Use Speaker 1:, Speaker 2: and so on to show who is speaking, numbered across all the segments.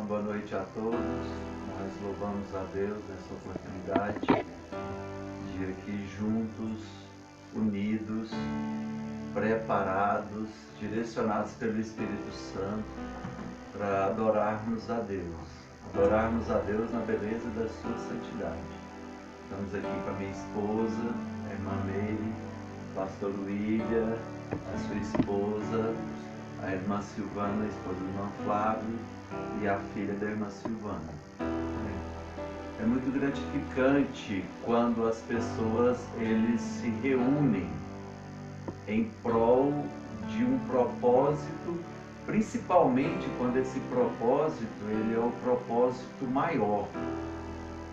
Speaker 1: Uma boa noite a todos. Nós louvamos a Deus nessa oportunidade de aqui juntos, unidos, preparados, direcionados pelo Espírito Santo para adorarmos a Deus na beleza da sua santidade. Estamos aqui com a minha esposa, a irmã Meire, o pastor William, a sua esposa, a irmã Silvana, a esposa do irmão Flávio, e a filha da irmã Silvana. É muito gratificante quando as pessoas eles se reúnem em prol de um propósito, principalmente quando esse propósito ele é o propósito maior,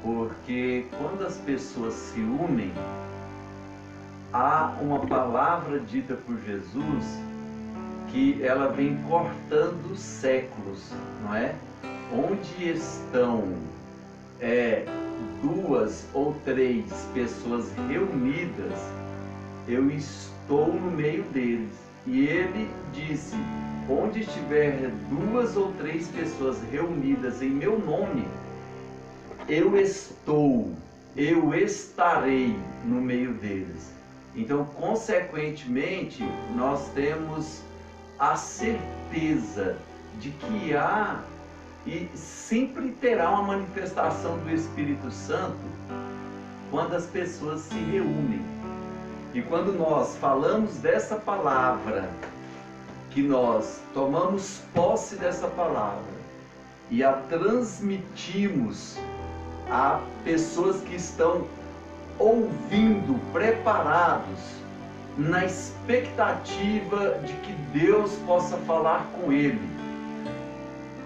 Speaker 1: porque quando as pessoas se unem, há uma palavra dita por Jesus que ela vem cortando séculos, não é? Onde estão duas ou três pessoas reunidas, eu estou no meio deles. E ele disse, onde estiver duas ou três pessoas reunidas em meu nome, eu estarei no meio deles. Então, consequentemente, nós temos a certeza de que há e sempre terá uma manifestação do Espírito Santo quando as pessoas se reúnem. E quando nós falamos dessa palavra, que nós tomamos posse dessa palavra e a transmitimos a pessoas que estão ouvindo, preparados, na expectativa de que Deus possa falar com ele.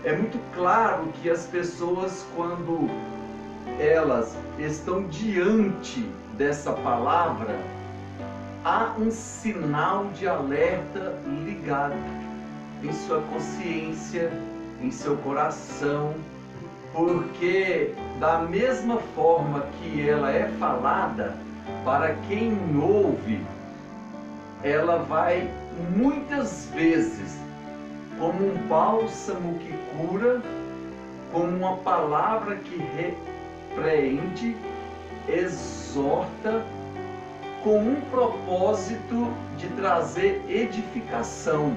Speaker 1: É muito claro que as pessoas, quando elas estão diante dessa palavra, há um sinal de alerta ligado em sua consciência, em seu coração, porque da mesma forma que ela é falada, para quem ouve, ela vai muitas vezes como um bálsamo que cura, como uma palavra que repreende, exorta, com um propósito de trazer edificação.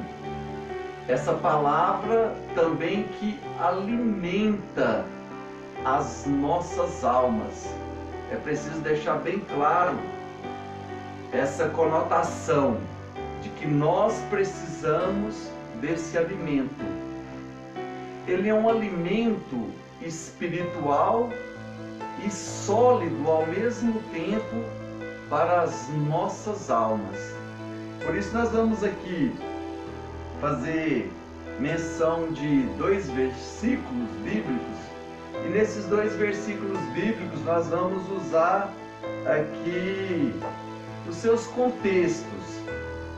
Speaker 1: Essa palavra também que alimenta as nossas almas. É preciso deixar bem claro essa conotação de que nós precisamos desse alimento. Ele é um alimento espiritual e sólido ao mesmo tempo para as nossas almas. Por isso nós vamos aqui fazer menção de 2 versículos bíblicos, e nesses 2 versículos bíblicos nós vamos usar aqui os seus contextos.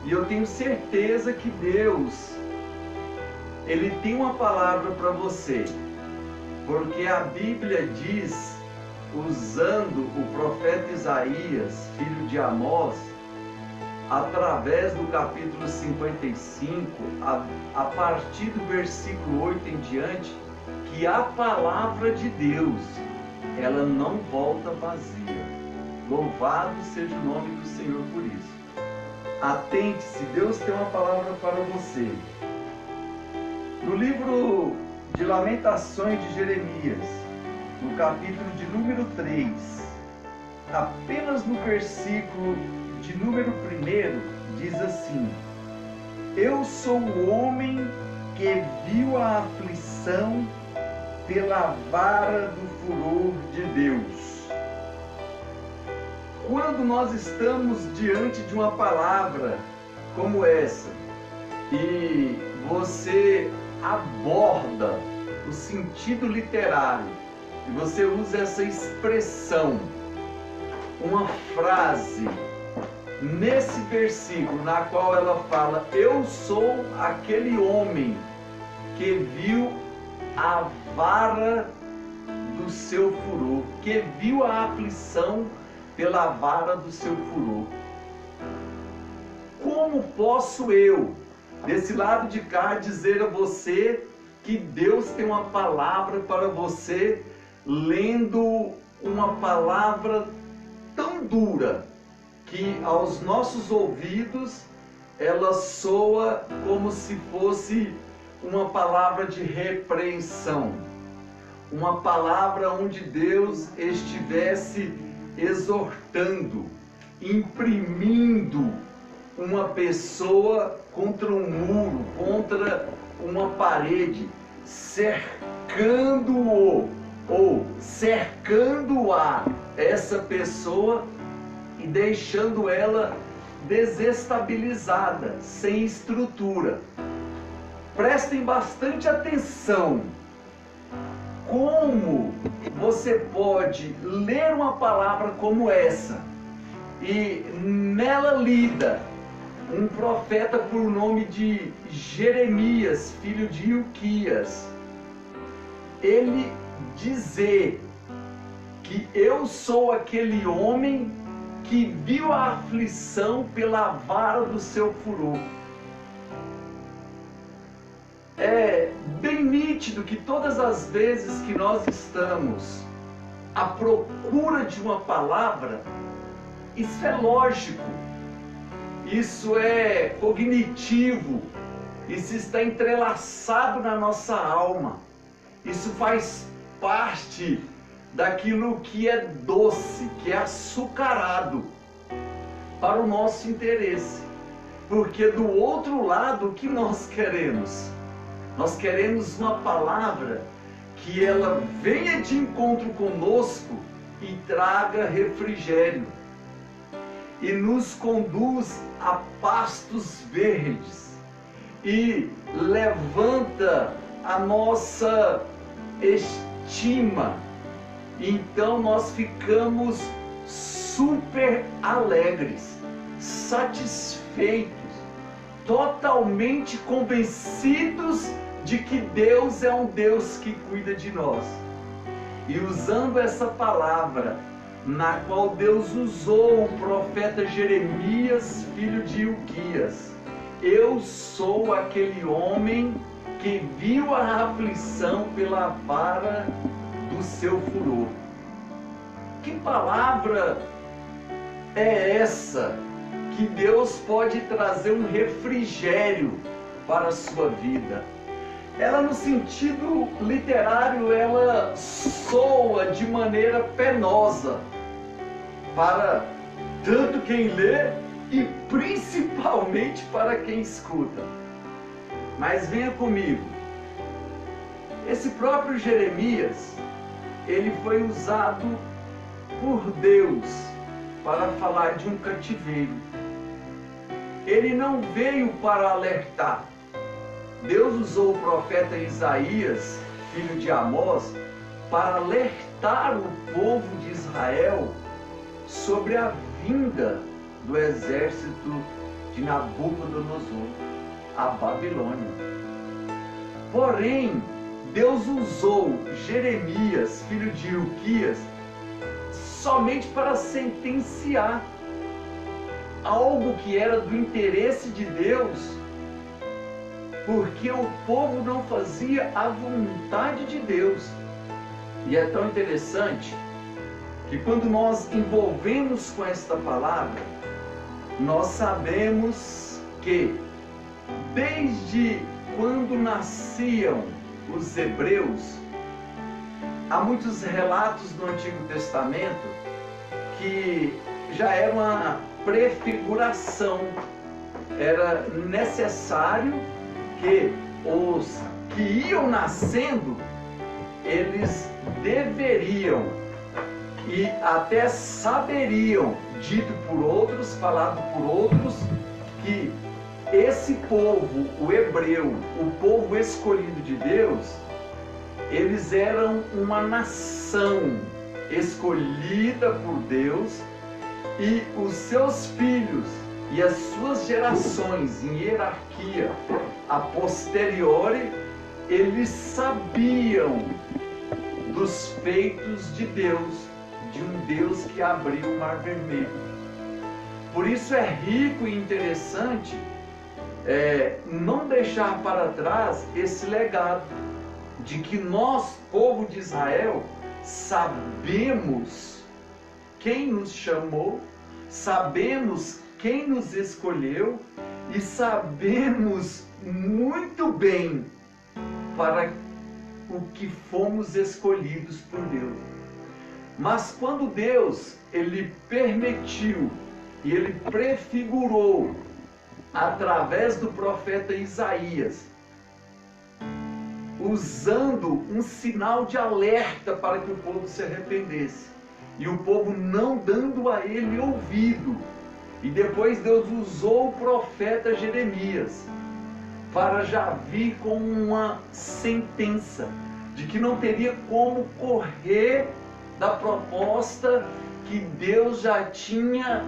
Speaker 1: E eu tenho certeza que Deus, Ele tem uma palavra para você, porque a Bíblia diz, usando o profeta Isaías, filho de Amós, através do capítulo 55, a partir do versículo 8 em diante, que a palavra de Deus, ela não volta vazia. Louvado seja o nome do Senhor por isso. Atente-se, Deus tem uma palavra para você. No livro de Lamentações de Jeremias, no capítulo de número 3, apenas no versículo de número 1, diz assim: eu sou o homem que viu a aflição pela vara do furor de Deus. Quando nós estamos diante de uma palavra como essa, e você aborda o sentido literário, e você usa essa expressão, uma frase, nesse versículo, na qual ela fala, eu sou aquele homem que viu a vara do seu furor, que viu a aflição pela vara do seu furor. Como posso eu, desse lado de cá, dizer a você que Deus tem uma palavra para você, lendo uma palavra tão dura que aos nossos ouvidos ela soa como se fosse uma palavra de repreensão, uma palavra onde Deus estivesse exortando, imprimindo uma pessoa contra um muro, contra uma parede, cercando-o ou cercando-a, essa pessoa, e deixando ela desestabilizada, sem estrutura. Prestem bastante atenção. Como você pode ler uma palavra como essa e nela lida um profeta por nome de Jeremias, filho de Hilquias, ele dizer que eu sou aquele homem que viu a aflição pela vara do seu furor. É bem nítido que todas as vezes que nós estamos à procura de uma palavra, isso é lógico, isso é cognitivo, isso está entrelaçado na nossa alma, isso faz parte daquilo que é doce, que é açucarado para o nosso interesse. Porque do outro lado, o que nós queremos? Nós queremos uma palavra que ela venha de encontro conosco e traga refrigério e nos conduz a pastos verdes e levanta a nossa estima. Então nós ficamos super alegres, satisfeitos, totalmente convencidos de que Deus é um Deus que cuida de nós. E usando essa palavra, na qual Deus usou o profeta Jeremias, filho de Hilquias, eu sou aquele homem que viu a aflição pela vara do seu furor. Que palavra é essa que Deus pode trazer um refrigério para a sua vida? Ela, no sentido literário, ela soa de maneira penosa para tanto quem lê e principalmente para quem escuta. Mas venha comigo. Esse próprio Jeremias, ele foi usado por Deus para falar de um cativeiro. Ele não veio para alertar. Deus usou o profeta Isaías, filho de Amós, para alertar o povo de Israel sobre a vinda do exército de Nabucodonosor à Babilônia. Porém, Deus usou Jeremias, filho de Hilquias, somente para sentenciar algo que era do interesse de Deus, porque o povo não fazia a vontade de Deus. E é tão interessante que quando nós envolvemos com esta palavra, nós sabemos que desde quando nasciam os hebreus, há muitos relatos no Antigo Testamento que já era uma prefiguração. Era necessário que os que iam nascendo, eles deveriam e até saberiam, dito por outros, falado por outros, que esse povo, o hebreu, o povo escolhido de Deus, eles eram uma nação escolhida por Deus, e os seus filhos e as suas gerações em hierarquia a posteriori, eles sabiam dos feitos de Deus, de um Deus que abriu o Mar Vermelho. Por isso é rico e interessante não deixar para trás esse legado. de que nós, povo de Israel, sabemos quem nos chamou, sabemos quem nos escolheu e sabemos muito bem para o que fomos escolhidos por Deus. Mas quando Deus, Ele permitiu e Ele prefigurou através do profeta Isaías, usando um sinal de alerta para que o povo se arrependesse, e o povo não dando a ele ouvido, e depois Deus usou o profeta Jeremias para já vir com uma sentença de que não teria como correr da proposta que Deus já tinha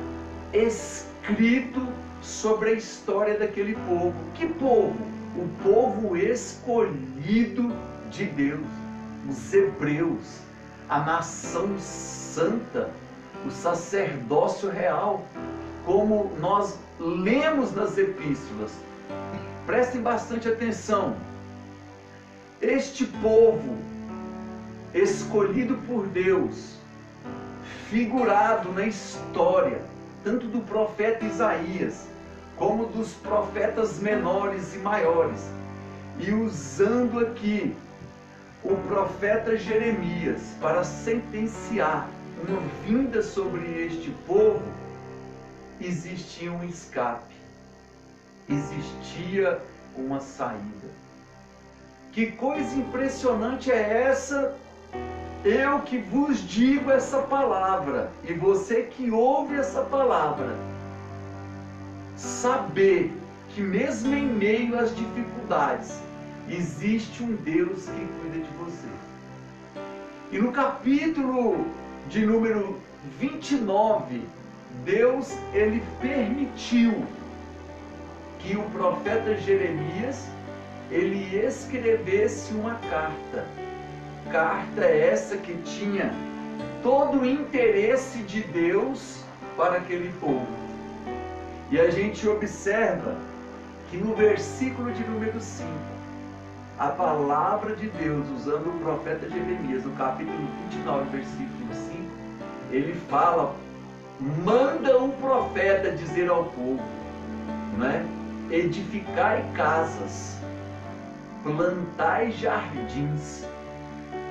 Speaker 1: escrito sobre a história daquele povo. Que povo? O povo escolhido de Deus, os hebreus, a nação santa, o sacerdócio real, como nós lemos nas epístolas. Prestem bastante atenção. Este povo escolhido por Deus, figurado na história, tanto do profeta Isaías, como dos profetas menores e maiores, e usando aqui o profeta Jeremias para sentenciar uma vinda sobre este povo, existia um escape, existia uma saída. Que coisa impressionante é essa? Eu que vos digo essa palavra, e você que ouve essa palavra, saber que mesmo em meio às dificuldades, existe um Deus que cuida de você. E no capítulo de número 29, Deus, ele permitiu que o profeta Jeremias, ele escrevesse uma carta. Carta essa que tinha todo o interesse de Deus para aquele povo. E a gente observa que no versículo de número 5, a palavra de Deus, usando o profeta Jeremias, no capítulo 29, versículo 5, ele fala, manda o profeta dizer ao povo, né? Edificai casas, plantai jardins,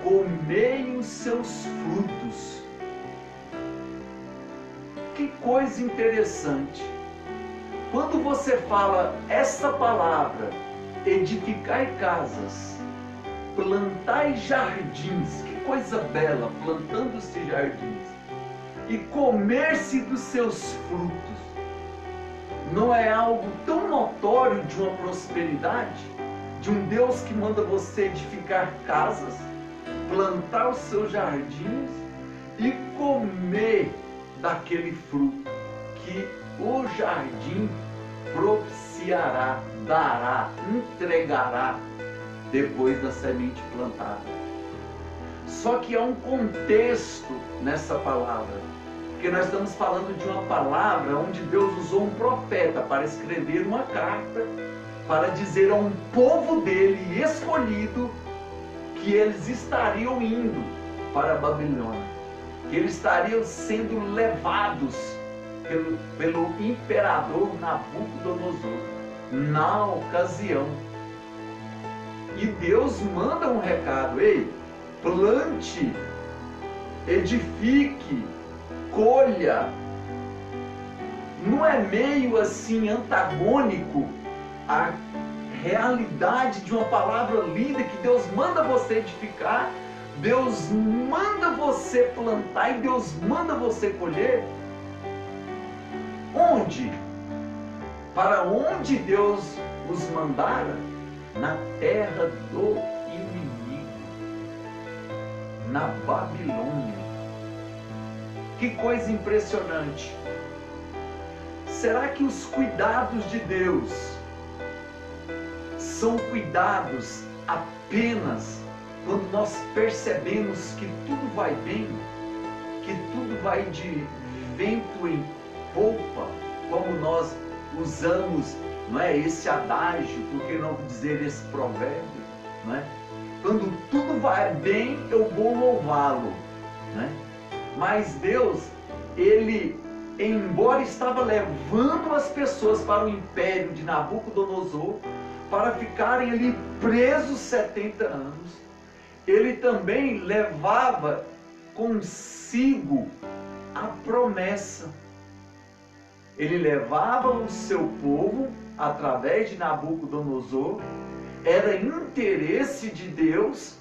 Speaker 1: comei os seus frutos. Que coisa interessante! Quando você fala essa palavra, edificai casas, plantai jardins, que coisa bela, plantando-se jardins, e comer-se dos seus frutos, não é algo tão notório de uma prosperidade, de um Deus que manda você edificar casas, plantar os seus jardins e comer daquele fruto que o jardim propiciará, dará, entregará depois da semente plantada. Só que há um contexto nessa palavra, porque nós estamos falando de uma palavra onde Deus usou um profeta para escrever uma carta, para dizer a um povo dele escolhido que eles estariam indo para a Babilônia, que eles estariam sendo levados pelo imperador Nabucodonosor na ocasião. E Deus manda um recado: ei, plante, edifique, colha. Não é meio assim antagônico à realidade de uma palavra linda que Deus manda você edificar, Deus manda você plantar e Deus manda você colher? Onde? Para onde Deus os mandara? Na terra do inimigo, na Babilônia. Que coisa impressionante! Será que os cuidados de Deus são cuidados apenas quando nós percebemos que tudo vai bem, que tudo vai de vento em polpa, como nós usamos, não é, esse adágio, por que não dizer esse provérbio, não é? Quando tudo vai bem, eu vou louvá-lo, né? Mas Deus, Ele, embora estava levando as pessoas para o império de Nabucodonosor, para ficarem ali presos 70 anos, Ele também levava consigo a promessa. Ele levava o seu povo através de Nabucodonosor, era interesse de Deus,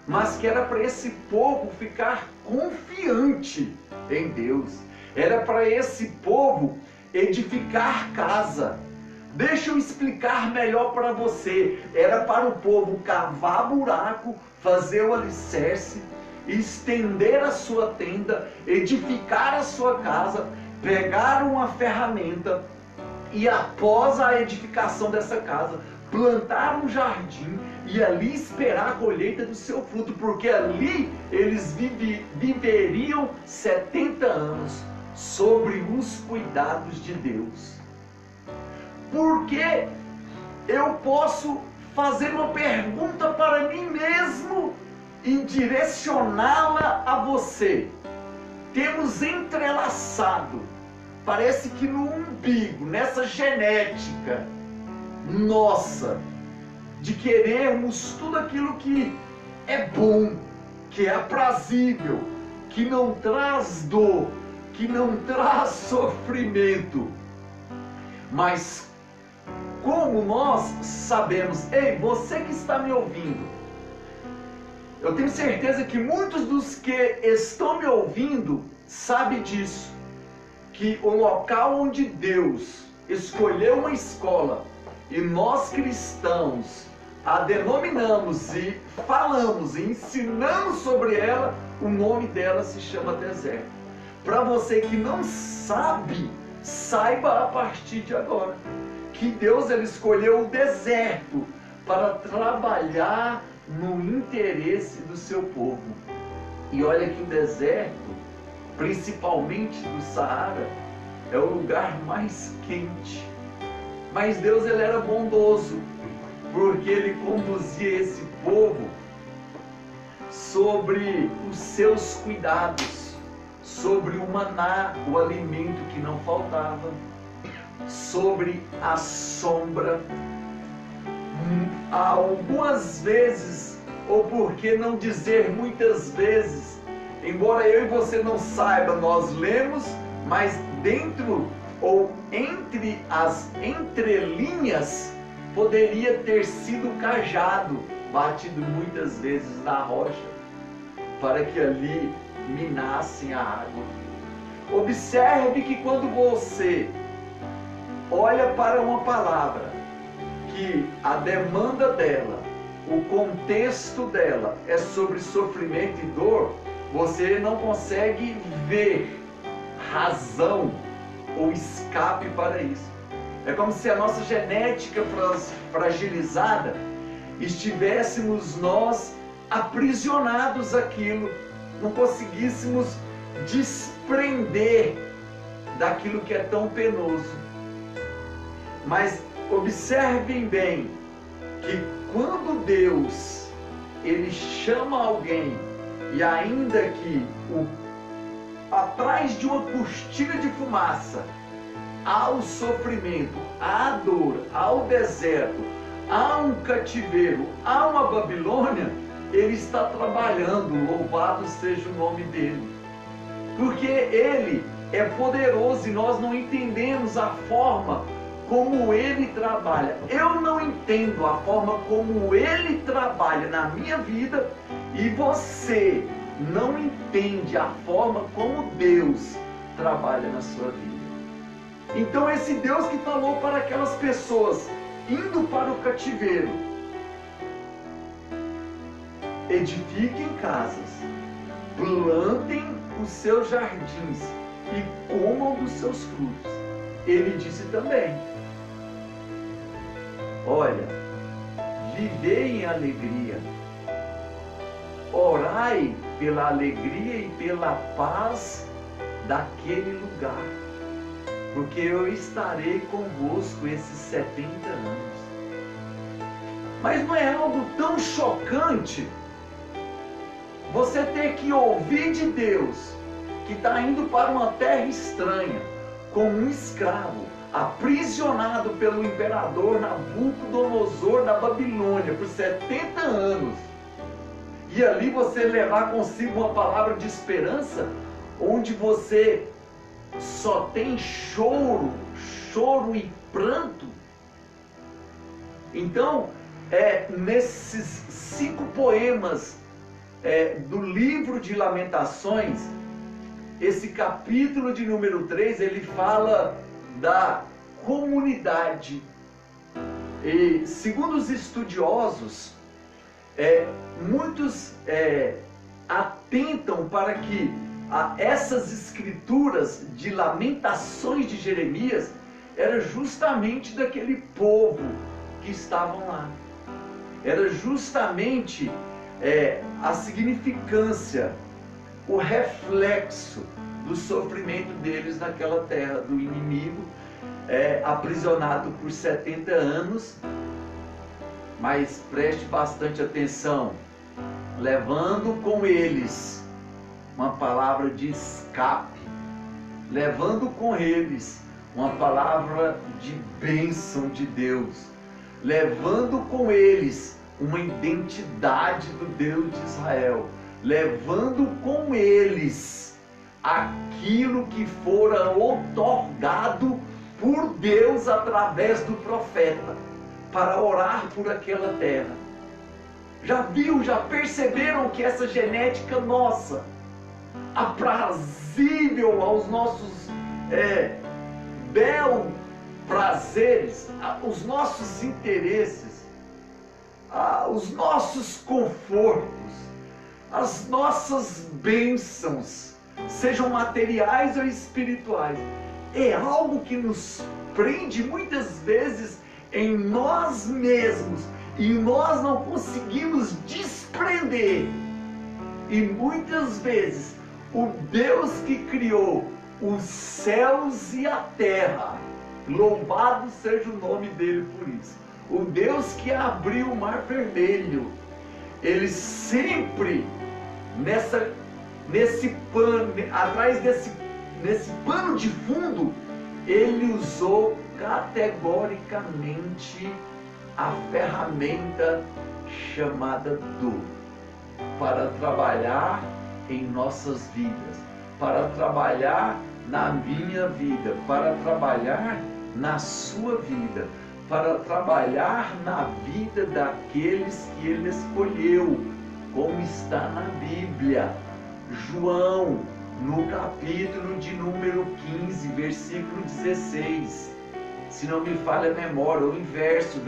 Speaker 1: mas que era para esse povo ficar confiante em Deus. Era para esse povo edificar casa. Deixa eu explicar melhor para você. Era para o povo cavar buraco, fazer o alicerce, estender a sua tenda, edificar a sua casa, pegar uma ferramenta e, após a edificação dessa casa, plantar um jardim e ali esperar a colheita do seu fruto, porque ali eles viveriam 70 anos sobre os cuidados de Deus. Porque eu posso fazer uma pergunta para mim mesmo e direcioná-la a você. Temos entrelaçado, parece que no umbigo, nessa genética nossa, de querermos tudo aquilo que é bom, que é aprazível, que não traz dor, que não traz sofrimento. Mas como nós sabemos, ei, você que está me ouvindo, eu tenho certeza que muitos dos que estão me ouvindo sabem disso, que o local onde Deus escolheu uma escola e nós cristãos a denominamos e falamos e ensinamos sobre ela, o nome dela se chama deserto. Para você que não sabe, saiba a partir de agora que Deus, ele escolheu o deserto para trabalhar no interesse do seu povo. E olha que o deserto, principalmente do Saara, é o lugar mais quente. Mas Deus, ele era bondoso, porque ele conduzia esse povo sobre os seus cuidados, sobre o maná, o alimento que não faltava, sobre a sombra. Algumas vezes, ou por que não dizer muitas vezes, embora eu e você não saiba, nós lemos, mas dentro ou entre as entrelinhas poderia ter sido cajado, batido muitas vezes na rocha, para que ali minassem a água. Observe que quando você olha para uma palavra, que a demanda dela, o contexto dela é sobre sofrimento e dor, você não consegue ver razão ou escape para isso. É como se a nossa genética fragilizada estivéssemos nós aprisionados àquilo, não conseguíssemos desprender daquilo que é tão penoso. Mas observem bem que quando Deus, ele chama alguém, e ainda que atrás de uma cortina de fumaça há o sofrimento, há a dor, há o deserto, há um cativeiro, há uma Babilônia, ele está trabalhando, louvado seja o nome dele. Porque ele é poderoso e nós não entendemos a forma como ele trabalha. Eu não entendo a forma como ele trabalha na minha vida e você não entende a forma como Deus trabalha na sua vida. Então esse Deus que falou para aquelas pessoas indo para o cativeiro: edifiquem casas, plantem os seus jardins e comam dos seus frutos. Ele disse também: olha, vivei em alegria, orai pela alegria e pela paz daquele lugar, porque eu estarei convosco esses 70 anos. Mas não é algo tão chocante você ter que ouvir de Deus que está indo para uma terra estranha, como um escravo, aprisionado pelo imperador Nabucodonosor da Babilônia por 70 anos. E ali você levar consigo uma palavra de esperança, onde você só tem choro e pranto. Então, nesses 5 poemas do livro de Lamentações, esse capítulo de número 3, ele fala da comunidade. E segundo os estudiosos, muitos atentam para que essas escrituras de Lamentações de Jeremias era justamente daquele povo que estavam lá. Era justamente a significância, o reflexo do sofrimento deles naquela terra do inimigo, aprisionado por 70 anos. Mas preste bastante atenção, levando com eles uma palavra de escape, levando com eles uma palavra de bênção de Deus, levando com eles uma identidade do Deus de Israel, levando com eles aquilo que fora outorgado por Deus através do profeta, para orar por aquela terra. Já perceberam que essa genética nossa, aprazível aos nossos belos prazeres, os nossos interesses, os nossos confortos, as nossas bênçãos, sejam materiais ou espirituais, é algo que nos prende muitas vezes em nós mesmos e nós não conseguimos desprender. E muitas vezes o Deus que criou os céus e a terra, louvado seja o nome dele por isso, o Deus que abriu o mar vermelho, ele sempre nesse pano, atrás nesse pano de fundo, ele usou categoricamente a ferramenta chamada dor, para trabalhar em nossas vidas, para trabalhar na minha vida, para trabalhar na sua vida, para trabalhar na vida daqueles que ele escolheu, como está na Bíblia. João, no capítulo de número 15, versículo 16, se não me falha a memória, o inverso,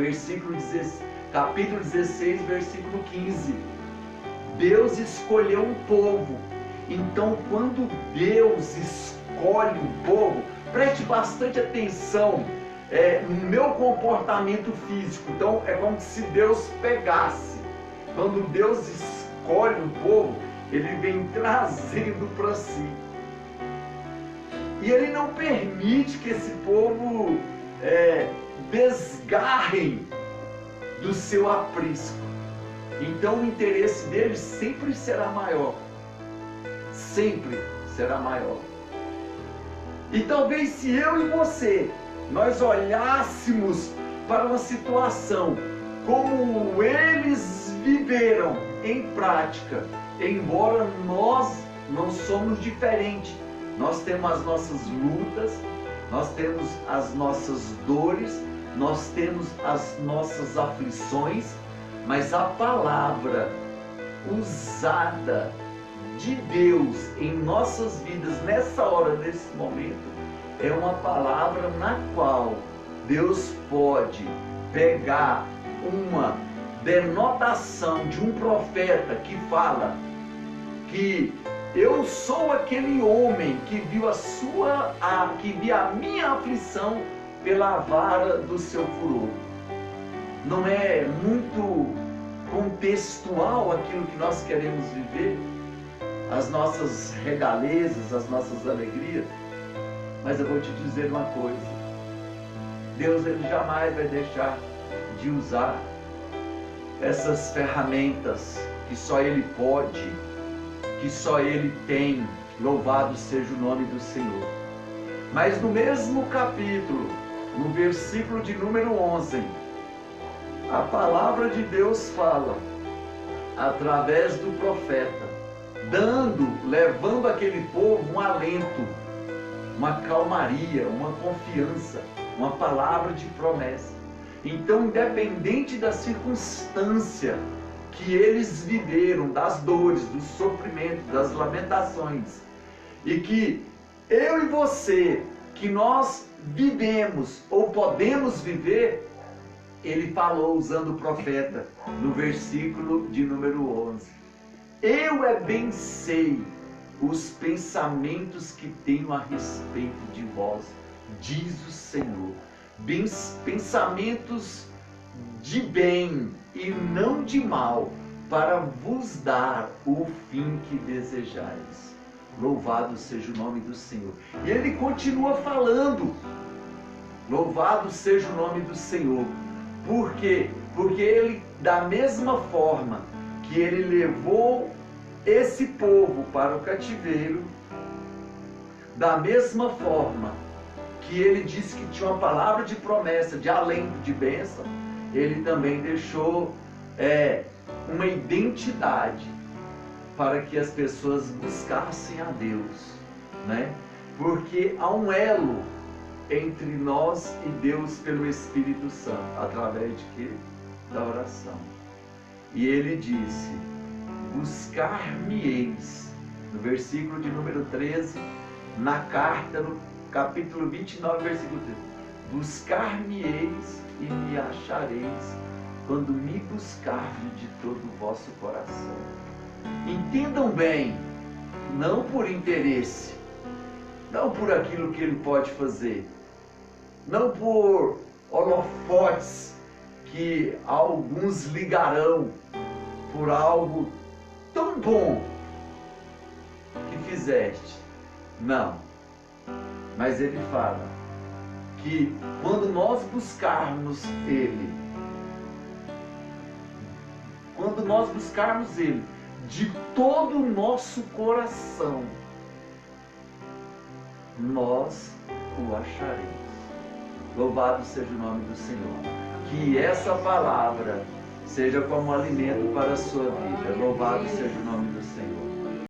Speaker 1: capítulo 16, versículo 15, Deus escolheu um povo. Então, quando Deus escolhe um povo, preste bastante atenção no meu comportamento físico. Então, é como se Deus pegasse. Quando Deus escolhe um povo, ele vem trazendo para si. E ele não permite que esse povo desgarrem do seu aprisco. Então o interesse deles sempre será maior. Sempre será maior. E talvez se eu e você, nós olhássemos para uma situação como eles viveram em prática, embora nós não somos diferentes, nós temos as nossas lutas, nós temos as nossas dores, nós temos as nossas aflições, mas a palavra usada de Deus em nossas vidas nessa hora, nesse momento, é uma palavra na qual Deus pode pegar uma denotação de um profeta que fala que eu sou aquele homem que viu a minha aflição pela vara do seu furor. Não é muito contextual aquilo que nós queremos viver, as nossas regalezas, as nossas alegrias? Mas eu vou te dizer uma coisa: Deus, ele jamais vai deixar de usar essas ferramentas que só Ele pode, que só Ele tem. Louvado seja o nome do Senhor. Mas no mesmo capítulo, no versículo de número 11, a palavra de Deus fala, através do profeta, levando aquele povo um alento, uma calmaria, uma confiança, uma palavra de promessa. Então, independente da circunstância que eles viveram, das dores, do sofrimento, das lamentações, e que eu e você, que nós vivemos ou podemos viver, ele falou usando o profeta no versículo de número 11: eu bem sei os pensamentos que tenho a respeito de vós, diz o Senhor, pensamentos de bem e não de mal, para vos dar o fim que desejais. Louvado seja o nome do Senhor. E ele continua falando, louvado seja o nome do Senhor. Por quê? Porque ele, da mesma forma que ele levou esse povo para o cativeiro, da mesma forma que ele disse que tinha uma palavra de promessa, de alento, de bênção, ele também deixou uma identidade para que as pessoas buscassem a Deus, né? Porque há um elo entre nós e Deus pelo Espírito Santo, através de quê? Da oração. E ele disse: buscar-me-eis, no versículo de número 13, na carta, no capítulo 29, versículo 13, buscar-me-eis e me achareis, quando me buscardes de todo o vosso coração. Entendam bem, não por interesse, não por aquilo que ele pode fazer, não por holofotes que alguns ligarão por algo tão bom que fizeste. Não. Mas ele fala que quando nós buscarmos Ele, de todo o nosso coração, nós o acharemos. Louvado seja o nome do Senhor. Que essa palavra seja como alimento para a sua vida. Louvado seja o nome do Senhor.